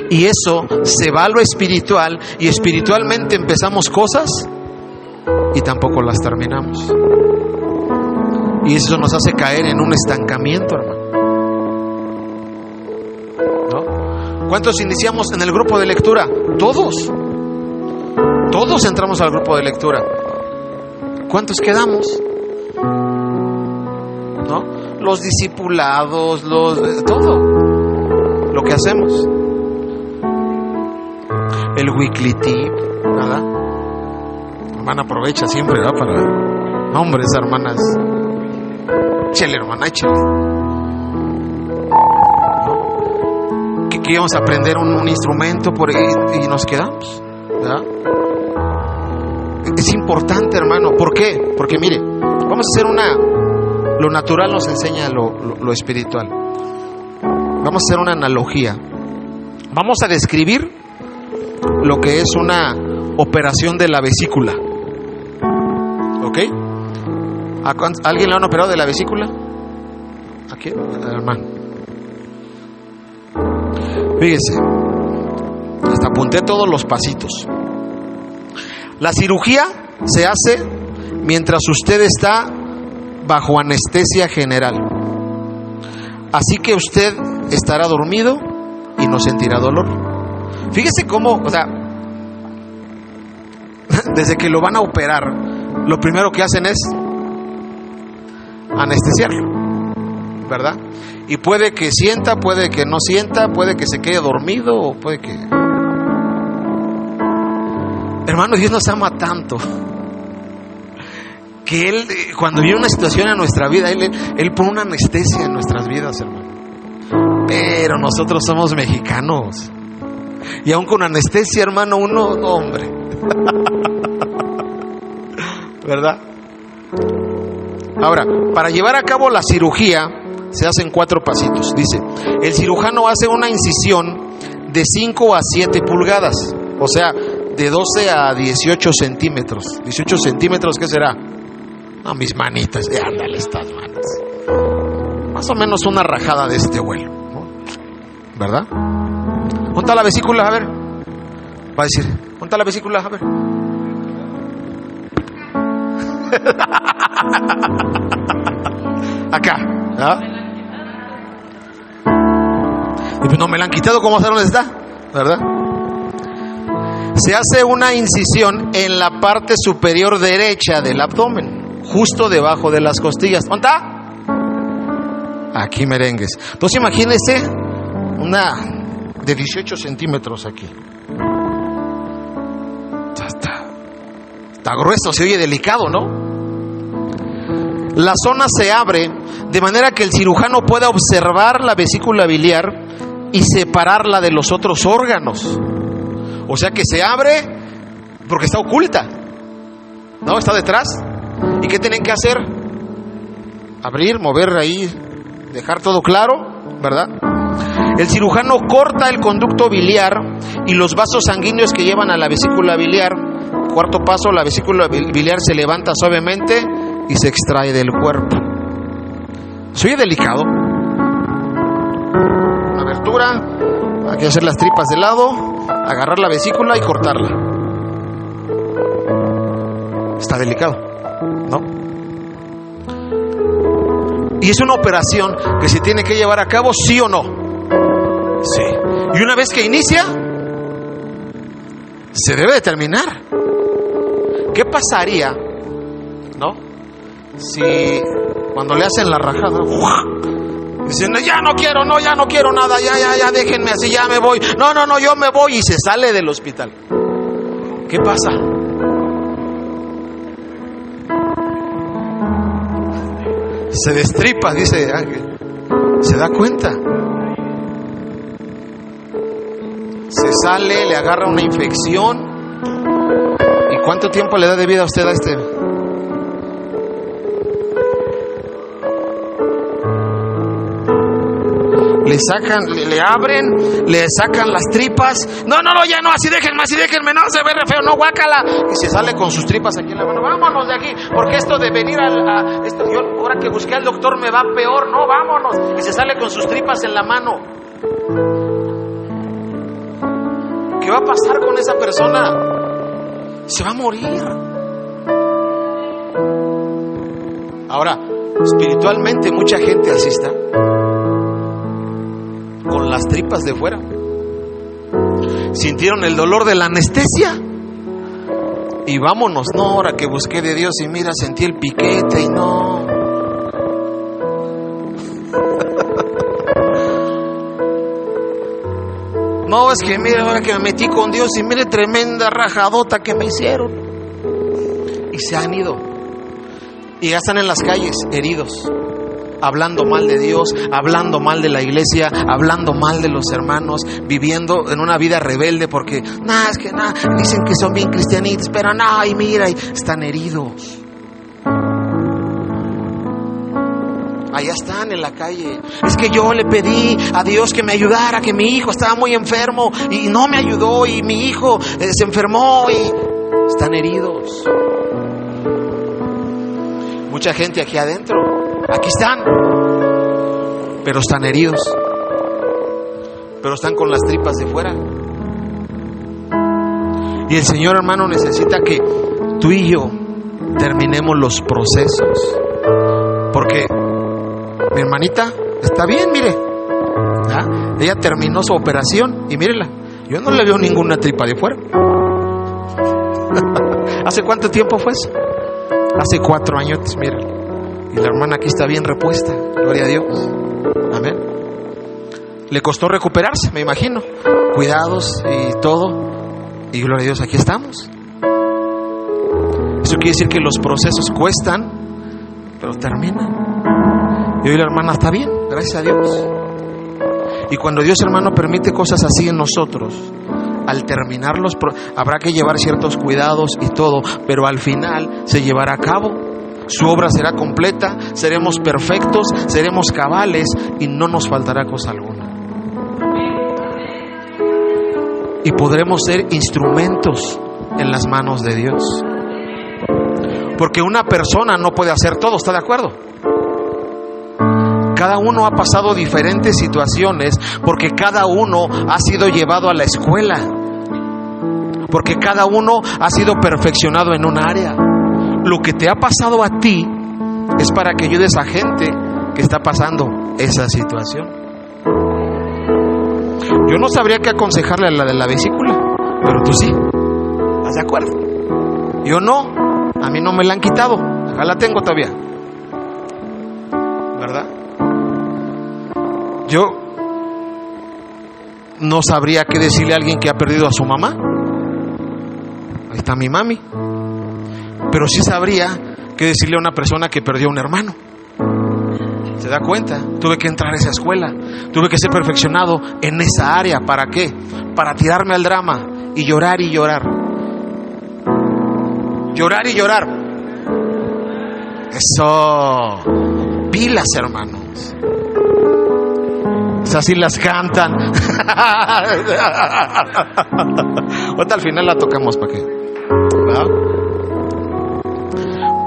Y eso se va a lo espiritual, y espiritualmente empezamos cosas y tampoco las terminamos. Y eso nos hace caer en un estancamiento, hermano. ¿No? ¿Cuántos iniciamos en el grupo de lectura? Todos entramos al grupo de lectura. ¿Cuántos quedamos? ¿No? Los discipulados, todo lo que hacemos. El weekly tip, ¿verdad? Hermana, aprovecha siempre, ¿verdad? Para nombres, hermanas. Échale, hermana, échale. ¿No? Que íbamos a aprender un instrumento y nos quedamos, ¿verdad? Es importante, hermano. ¿Por qué? Porque mire, vamos a hacer lo natural nos enseña lo espiritual. Vamos a hacer una analogía. Vamos a describir lo que es una operación de la vesícula. ¿Ok? ¿A alguien le han operado de la vesícula? Aquí, hermano. Fíjese, hasta apunté todos los pasitos. La cirugía se hace mientras usted está bajo anestesia general. Así que usted estará dormido y no sentirá dolor. Fíjese cómo, o sea, desde que lo van a operar, lo primero que hacen es anestesiarlo, ¿verdad? Y puede que sienta, puede que no sienta, puede que se quede dormido, o puede que... Hermano, Dios nos ama tanto que Él, cuando viene una situación en nuestra vida, Él pone una anestesia en nuestras vidas, hermano. Pero nosotros somos mexicanos, y aún con anestesia, hermano, uno, no, hombre. ¿Verdad? Ahora, para llevar a cabo la cirugía se hacen 4 pasitos. Dice, el cirujano hace una incisión de 5 a 7 pulgadas, o sea, de 12 a 18 centímetros. 18 centímetros, ¿qué será? No, mis manitas, ándale estas manos. Más o menos una rajada de este vuelo, ¿no? ¿Verdad? ¿Dónde está la vesícula? A ver. Va a decir, ¿dónde está la vesícula? A ver. Acá, ¿verdad? Y pues no me la han quitado, ¿cómo saber dónde está? ¿Verdad? Se hace una incisión en la parte superior derecha del abdomen, justo debajo de las costillas. ¿Dónde está? Aquí, merengues. Entonces imagínense una de 18 centímetros aquí. Está grueso, se oye delicado, ¿no? La zona se abre de manera que el cirujano pueda observar la vesícula biliar y separarla de los otros órganos. O sea que se abre porque está oculta, ¿no? Está detrás. ¿Y qué tienen que hacer? Abrir, mover ahí, dejar todo claro, ¿verdad? El cirujano corta el conducto biliar y los vasos sanguíneos que llevan a la vesícula biliar. Cuarto paso, la vesícula biliar se levanta suavemente y se extrae del cuerpo. ¿Soy delicado? Una abertura, hay que hacer las tripas de lado, agarrar la vesícula y cortarla. Está delicado, ¿no? Y es una operación que se tiene que llevar a cabo, ¿sí o no? Sí. Y una vez que inicia, se debe de terminar. ¿Qué pasaría, no? Si cuando le hacen la rajada, dicen, ya no quiero nada, ya déjenme así, ya me voy. No, yo me voy, y se sale del hospital. ¿Qué pasa? Se destripa, dice Ángel. Se da cuenta. Se sale, le agarra una infección. ¿Y cuánto tiempo le da de vida a usted a este? Le sacan, le abren, le sacan las tripas. No, ya no, así déjenme, no, se ve re feo, no, guácala. Y se sale con sus tripas aquí en la mano. Vámonos de aquí, porque esto de venir yo ahora que busqué al doctor me va peor, no, vámonos. Y se sale con sus tripas en la mano. ¿Qué va a pasar con esa persona? Se va a morir. Ahora, espiritualmente mucha gente así está, con las tripas de fuera. Sintieron el dolor de la anestesia y vámonos. No, ahora que busqué de Dios y mira, sentí el piquete y no. No, es que mira, ahora que me metí con Dios y mire tremenda rajadota que me hicieron. Y se han ido. Y ya están en las calles heridos, hablando mal de Dios, hablando mal de la iglesia, hablando mal de los hermanos, viviendo en una vida rebelde porque, dicen que son bien cristianitos, pero y mira, están heridos. Allá están en la calle. Es que yo le pedí a Dios que me ayudara, que mi hijo estaba muy enfermo y no me ayudó, y mi hijo se enfermó, y están heridos. Mucha gente aquí adentro, aquí están, pero están heridos, pero están con las tripas de fuera. Y el Señor, hermano, necesita que tú y yo terminemos los procesos, porque mi hermanita está bien, mire, ella terminó su operación y mírela, yo no le veo ninguna tripa de fuera. ¿Hace cuánto tiempo fue eso? Hace 4 años, mira. Y la hermana aquí está bien repuesta, gloria a Dios. Amén. Le costó recuperarse, me imagino, cuidados y todo, y gloria a Dios, aquí estamos. Eso quiere decir que los procesos cuestan, pero terminan. Y hoy la hermana está bien, gracias a Dios. Y cuando Dios, hermano, permite cosas así en nosotros, al terminarlos habrá que llevar ciertos cuidados y todo, pero al final se llevará a cabo. Su obra será completa, seremos perfectos, seremos cabales y no nos faltará cosa alguna. Y podremos ser instrumentos en las manos de Dios. Porque una persona no puede hacer todo, ¿está de acuerdo? Cada uno ha pasado diferentes situaciones, porque cada uno ha sido llevado a la escuela, porque cada uno ha sido perfeccionado en un área. Lo que te ha pasado a ti es para que ayudes a gente que está pasando esa situación. Yo no sabría qué aconsejarle a la de la vesícula, pero tú sí, ¿estás de acuerdo? Yo no, a mí no me la han quitado, acá la tengo todavía, ¿verdad? Yo no sabría qué decirle a alguien que ha perdido a su mamá. Ahí está mi mami. Pero sí sabría qué decirle a una persona que perdió a un hermano. ¿Se da cuenta? Tuve que entrar a esa escuela, tuve que ser perfeccionado en esa área. ¿Para qué? Para tirarme al drama y llorar y llorar. Llorar y llorar. Eso. Pilas, hermanos. Así las cantan. Ahorita al final la tocamos para qué, ¿verdad?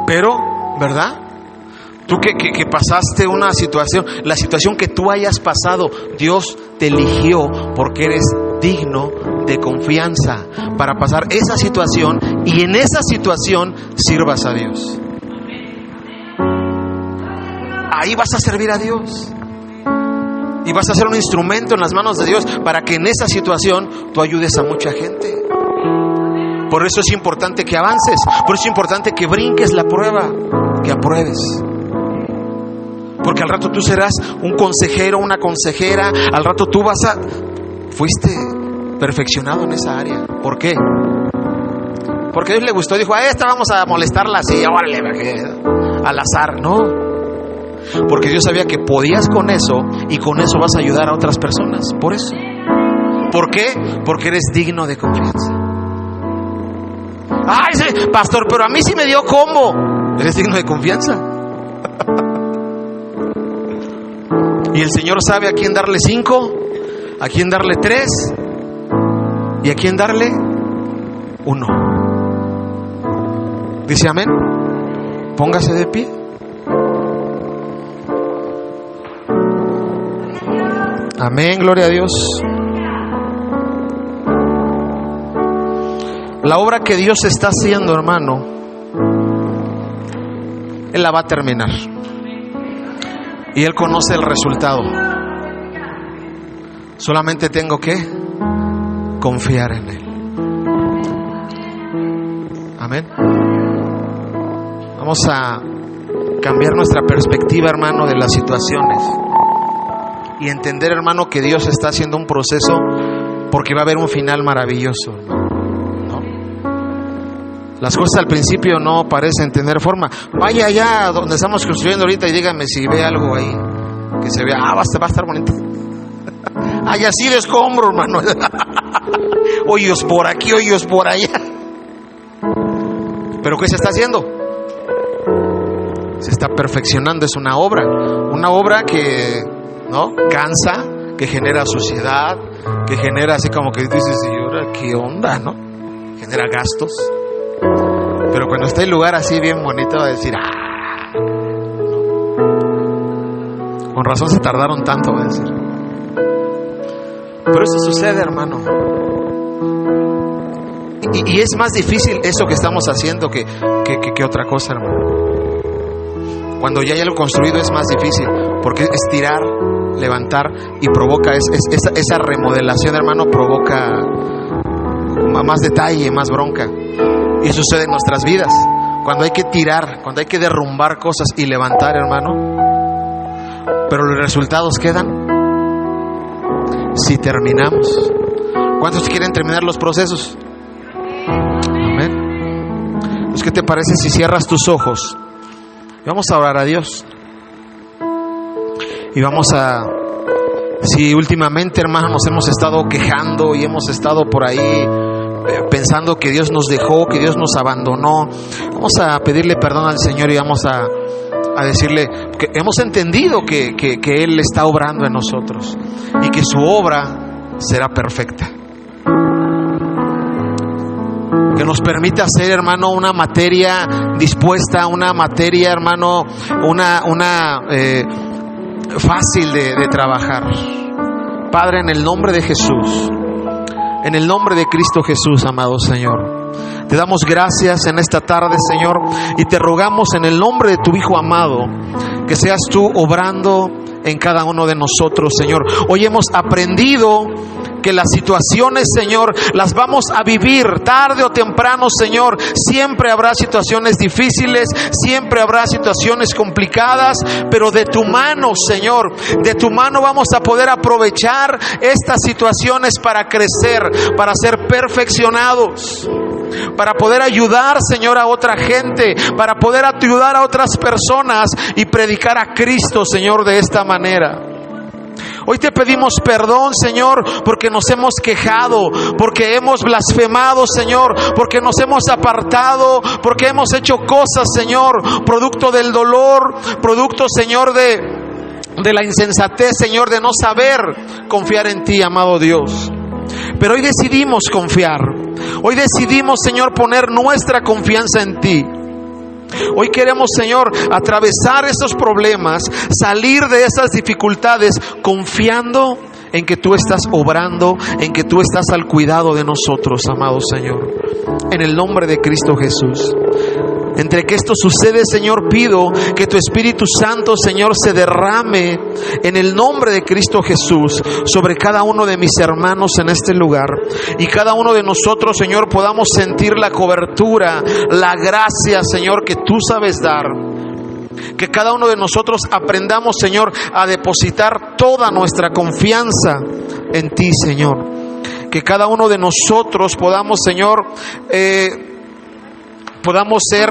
Pero, ¿verdad? Tú que pasaste una situación, la situación que tú hayas pasado, Dios te eligió porque eres digno de confianza para pasar esa situación, y en esa situación sirvas a Dios. ahí vas a servir a Dios. Y vas a ser un instrumento en las manos de Dios para que en esa situación tú ayudes a mucha gente. Por eso es importante que avances. Por eso es importante que brinques la prueba, que apruebes. Porque al rato tú serás un consejero, una consejera. Al rato tú fuiste perfeccionado en esa área. ¿Por qué? Porque a Dios le gustó. Dijo, a esta vamos a molestarla así, órale, al azar. No. Porque Dios sabía que podías con eso, y con eso vas a ayudar a otras personas. Por eso. ¿Por qué? Porque eres digno de confianza. Ay, sí, pastor, pero a mí sí me dio combo. Eres digno de confianza. Y el Señor sabe a quién darle 5, a quién darle 3 y a quién darle 1. Dice amén. Póngase de pie. Amén, gloria a Dios. La obra que Dios está haciendo, hermano, Él la va a terminar. Y Él conoce el resultado. Solamente tengo que confiar en Él. Amén. Vamos a cambiar nuestra perspectiva, hermano, de las situaciones. Y entender, hermano, que Dios está haciendo un proceso, porque va a haber un final maravilloso, ¿no? Las cosas al principio no parecen tener forma. Vaya allá donde estamos construyendo ahorita y dígame si ve algo ahí que se vea, va a estar bonito. Ay, así de escombro, hermano. Hoyos por aquí, hoyos por allá. ¿Pero qué se está haciendo? Se está perfeccionando. Es una obra que, ¿no?, cansa, que genera suciedad, que genera así como que dices, ¿y ahora qué onda, no? Genera gastos. Pero cuando está el lugar así bien bonito, va a decir, con razón se tardaron tanto, va a decir. Pero eso sucede, hermano. Y es más difícil eso que estamos haciendo que otra cosa, hermano. Cuando ya hay algo construido es más difícil, porque es tirar, levantar, y provoca esa remodelación, hermano, provoca más detalle, más bronca. Y sucede en nuestras vidas. Cuando hay que tirar, cuando hay que derrumbar cosas y levantar, hermano, pero los resultados quedan si terminamos. ¿Cuántos quieren terminar los procesos? Amén. Pues, ¿qué te parece si cierras tus ojos? Vamos a orar a Dios. Y vamos a... Si últimamente, hermanos, nos hemos estado quejando y hemos estado por ahí pensando que Dios nos dejó, que Dios nos abandonó, vamos a pedirle perdón al Señor y vamos a decirle que hemos entendido que Él está obrando en nosotros y que su obra será perfecta. Que nos permita hacer, hermano, una materia dispuesta, una materia, hermano, una fácil de trabajar. Padre, en el nombre de Jesús, en el nombre de Cristo Jesús, amado Señor, te damos gracias en esta tarde, Señor, y te rogamos en el nombre de tu Hijo amado, que seas tú obrando en cada uno de nosotros, Señor. Hoy hemos aprendido que las situaciones, Señor, las vamos a vivir tarde o temprano, Señor. Siempre habrá situaciones difíciles, siempre habrá situaciones complicadas, pero de tu mano, Señor, de tu mano vamos a poder aprovechar estas situaciones para crecer, para ser perfeccionados, para poder ayudar, Señor, a otra gente, para poder ayudar a otras personas y predicar a Cristo, Señor, de esta manera. Hoy te pedimos perdón, Señor, porque nos hemos quejado, porque hemos blasfemado, Señor, porque nos hemos apartado, porque hemos hecho cosas, Señor, producto del dolor, producto, Señor, de la insensatez, Señor, de no saber confiar en ti, amado Dios. Pero hoy decidimos confiar. Hoy decidimos, Señor, poner nuestra confianza en ti. Hoy queremos, Señor, atravesar esos problemas, salir de esas dificultades confiando en que tú estás obrando, en que tú estás al cuidado de nosotros, amado Señor. En el nombre de Cristo Jesús. Entre que esto sucede, Señor, pido que tu Espíritu Santo, Señor, se derrame en el nombre de Cristo Jesús sobre cada uno de mis hermanos en este lugar. Y cada uno de nosotros, Señor, podamos sentir la cobertura, la gracia, Señor, que tú sabes dar. Que cada uno de nosotros aprendamos, Señor, a depositar toda nuestra confianza en ti, Señor. Que cada uno de nosotros podamos, Señor, podamos ser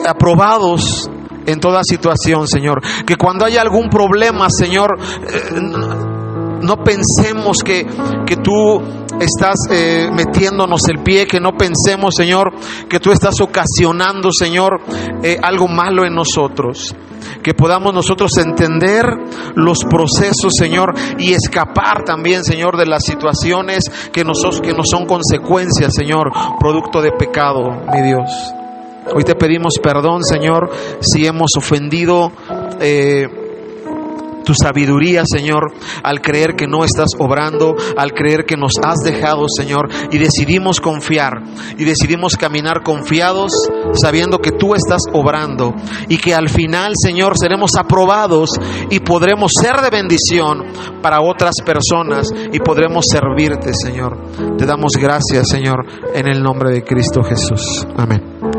aprobados en toda situación, Señor. Que cuando haya algún problema, Señor, no pensemos que tú estás metiéndonos el pie, que no pensemos, Señor, que tú estás ocasionando, Señor, algo malo en nosotros. Que podamos nosotros entender los procesos, Señor, y escapar también, Señor, de las situaciones que nos son consecuencias, Señor, producto de pecado, mi Dios. Hoy te pedimos perdón, Señor, si hemos ofendido tu sabiduría, Señor, al creer que no estás obrando, al creer que nos has dejado, Señor, y decidimos confiar y decidimos caminar confiados, sabiendo que tú estás obrando y que al final, Señor, seremos aprobados y podremos ser de bendición para otras personas y podremos servirte, Señor. Te damos gracias, Señor, en el nombre de Cristo Jesús. Amén.